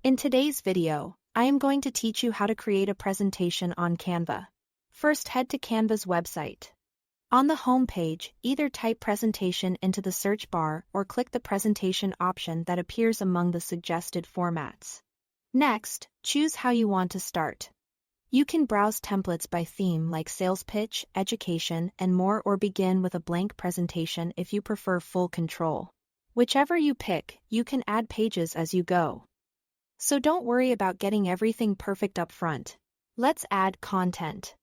In today's video, I am going to teach you how to create a presentation on Canva. First, head to Canva's website. On the home page, either type presentation into the search bar or click the presentation option that appears among the suggested formats. Next, choose how you want to start. You can browse templates by theme like sales pitch, education, and more, or begin with a blank presentation if you prefer full control. Whichever you pick, you can add pages as you go. So don't worry about getting everything perfect up front. Let's add content.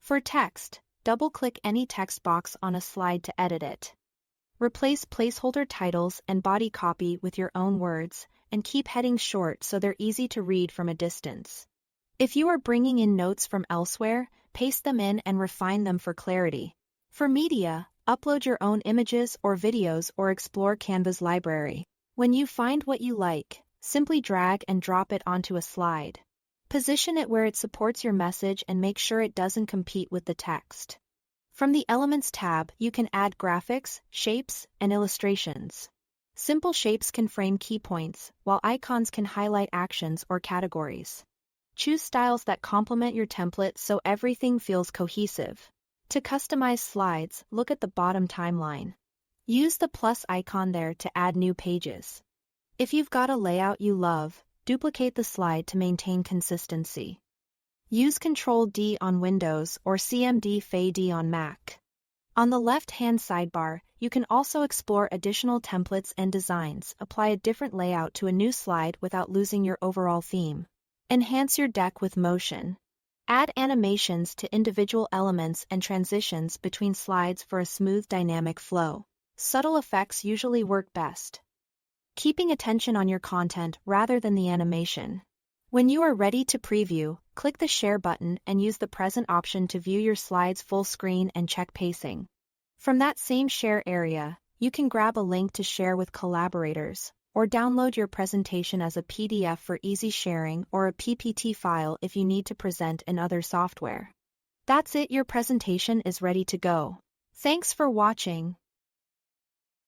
For text, double-click any text box on a slide to edit it. Replace placeholder titles and body copy with your own words, and keep headings short so they're easy to read from a distance. If you are bringing in notes from elsewhere, paste them in and refine them for clarity. For media, upload your own images or videos or explore Canva's library. When you find what you like, simply drag and drop it onto a slide. Position it where it supports your message and make sure it doesn't compete with the text. From the Elements tab, you can add graphics, shapes, and illustrations. Simple shapes can frame key points, while icons can highlight actions or categories. Choose styles that complement your template so everything feels cohesive. To customize slides, look at the bottom timeline. Use the plus icon there to add new pages. If you've got a layout you love, duplicate the slide to maintain consistency. Use Ctrl-D on Windows or Cmd-F-D on Mac. On the left-hand sidebar, you can also explore additional templates and designs. Apply a different layout to a new slide without losing your overall theme. Enhance your deck with motion. Add animations to individual elements and transitions between slides for a smooth dynamic flow. Subtle effects usually work best, keeping attention on your content rather than the animation. When you are ready to preview, click the Share button and use the present option to view your slides full screen and check pacing. From that same share area, you can grab a link to share with collaborators, or download your presentation as a PDF for easy sharing or a PPT file if you need to present in other software. That's it, your presentation is ready to go. Thanks for watching.